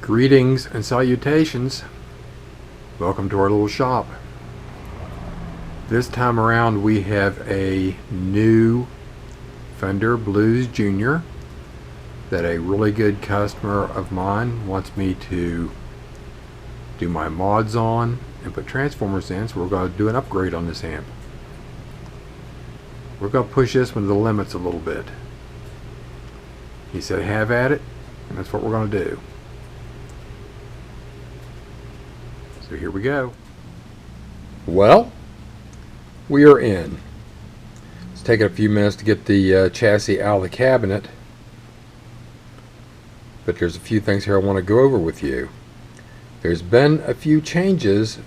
Greetings and salutations. Welcome to our little shop. This time around we have a new Fender Blues Junior that a really good customer of mine wants me to do my mods on and put transformers in, so we're going to do an upgrade on this amp. We're going to push this one to the limits a little bit. He said have at it, and that's what we're going to do. So here we go. Well, we are in. It's taken a few minutes to get the chassis out of the cabinet, but there's a few things here I want to go over with you. There's been a few changes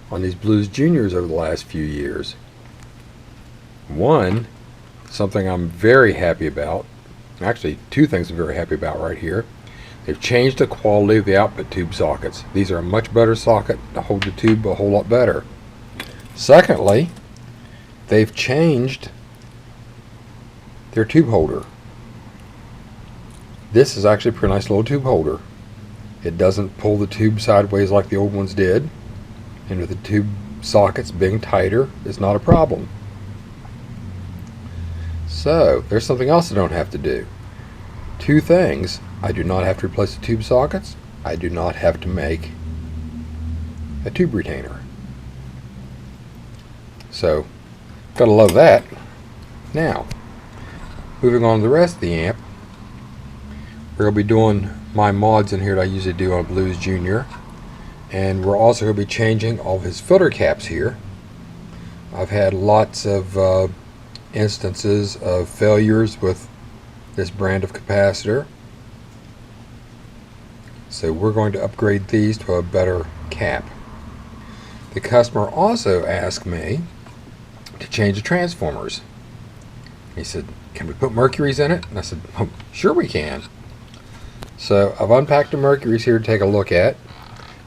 on these Blues Juniors over the last few years. One, something I'm very happy about, actually two things I'm very happy about right here. They've changed the quality of the output tube sockets. These are a much better socket to hold the tube a whole lot better. Secondly, they've changed their tube holder. This is actually a pretty nice little tube holder. It doesn't pull the tube sideways like the old ones did, and with the tube sockets being tighter, it's not a problem. So there's something else I don't have to do. Two things. I do not have to replace the tube sockets. I do not have to make a tube retainer. So, gotta love that. Now, moving on to the rest of the amp, we're going to be doing my mods in here that I usually do on Blues Junior. And we're also going to be changing all of his filter caps here. I've had lots of instances of failures with this brand of capacitor. So we're going to upgrade these to a better cap. The customer also asked me to change the transformers. He said, can we put mercuries in it? And I said, oh, sure we can. So I've unpacked the mercuries here to take a look at.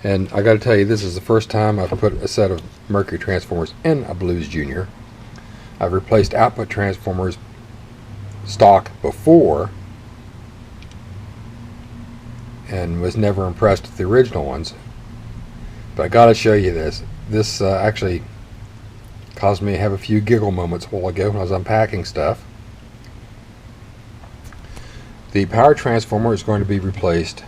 And I got to tell you, this is the first time I've put a set of mercury transformers in a Blues Junior. I've replaced output transformers stock before and was never impressed with the original ones, but I gotta show you this. This actually caused me to have a few giggle moments a while ago when I was unpacking stuff. The power transformer is going to be replaced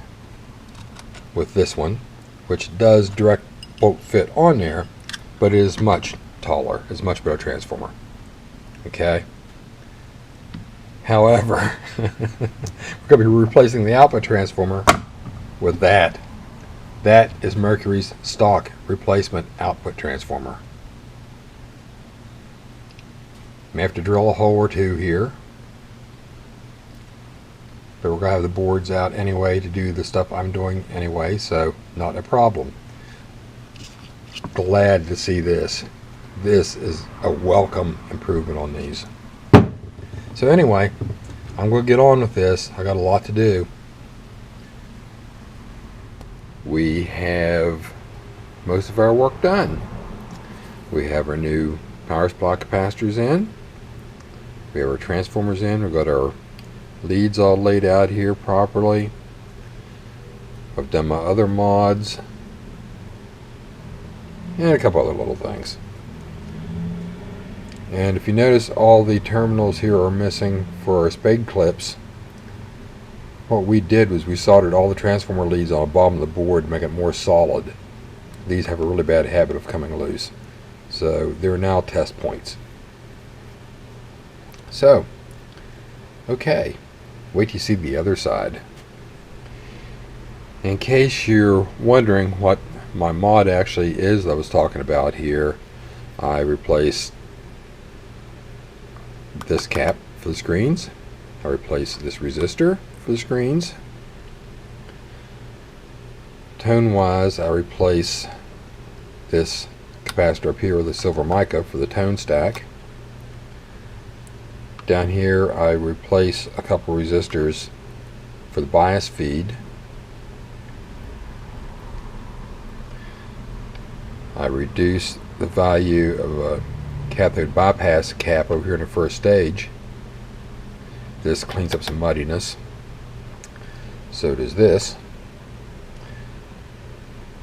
with this one, which does direct bolt fit on there, but it is much taller. It's a much better transformer. Okay. However, we're going to be replacing the output transformer with that. That is Mercury's stock replacement output transformer. May have to drill a hole or two here, but we're going to have the boards out anyway to do the stuff I'm doing anyway, so not a problem. Glad to see this. This is a welcome improvement on these. So anyway, I'm going to get on with this. I got a lot to do. We have most of our work done. We have our new power supply capacitors in. We have our transformers in. We've got our leads all laid out here properly. I've done my other mods. And a couple other little things. And if you notice, all the terminals here are missing for our spade clips. What we did was we soldered all the transformer leads on the bottom of the board to make it more solid. These have a really bad habit of coming loose, so they're now test points. So, okay, wait till you see the other side. In case you're wondering what my mod actually is that I was talking about here, I replaced this cap for the screens. I replaced this resistor for the screens. Tone wise, I replace this capacitor up here with the silver mica for the tone stack. Down here I replace a couple resistors for the bias feed. I reduce the value of a cathode bypass cap over here in the first stage. This cleans up some muddiness. So does this.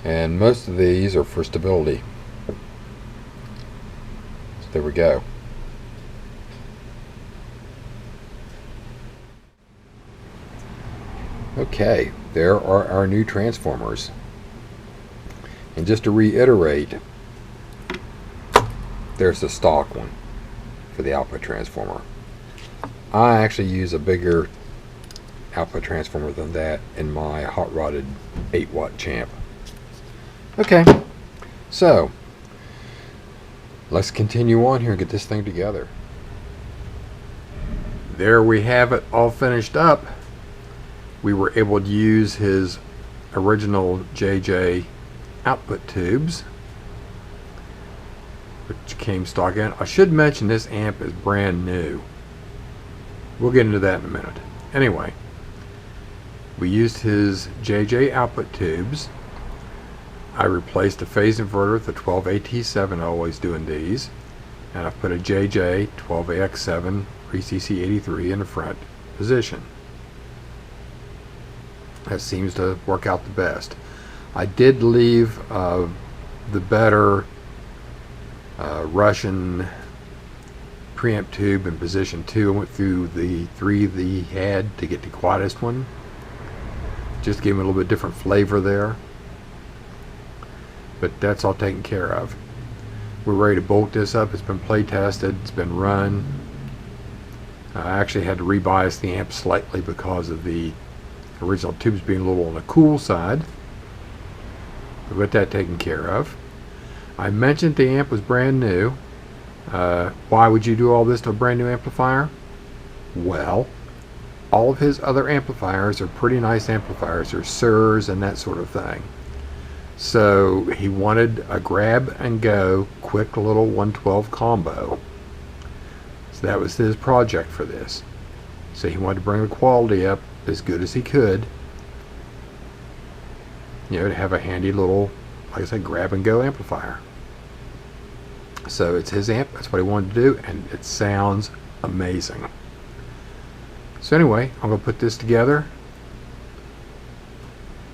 And most of these are for stability. So there we go. Okay, there are our new transformers. And just to reiterate, there's the stock one for the output transformer. I actually use a bigger output transformer than that in my hot rodded 8-watt champ. Okay, so let's continue on here and get this thing together. There we have it all finished up. We were able to use his original JJ output tubes, which came stock in. I should mention this amp is brand new. We'll get into that in a minute. Anyway, we used his JJ output tubes. I replaced a phase inverter with a 12AT7, always doing these, and I put a JJ 12AX7 3CC83 in the front position. That seems to work out the best. I did leave the better Russian preamp tube in position 2. I went through the 3 that he had to get the quietest one. Just gave him a little bit different flavor there. But that's all taken care of. We're ready to bolt this up. It's been play tested. It's been run. I actually had to rebias the amp slightly because of the original tubes being a little on the cool side. We got that taken care of. I mentioned the amp was brand new. Why would you do all this to a brand new amplifier? Well, all of his other amplifiers are pretty nice amplifiers. They're SIRs and that sort of thing. So he wanted a grab and go quick little 112 combo. So that was his project for this. So he wanted to bring the quality up as good as he could, you know, to have a handy little, like I said, grab and go amplifier. So it's his amp, that's what he wanted to do, and it sounds amazing. So anyway, I'm going to put this together,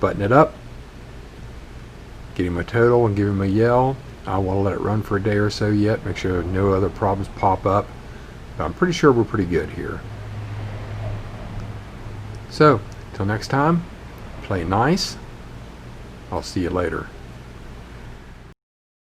button it up, get him a total and give him a yell. I want to let it run for a day or so yet, make sure no other problems pop up. But I'm pretty sure we're pretty good here. So, till next time, play nice. I'll see you later.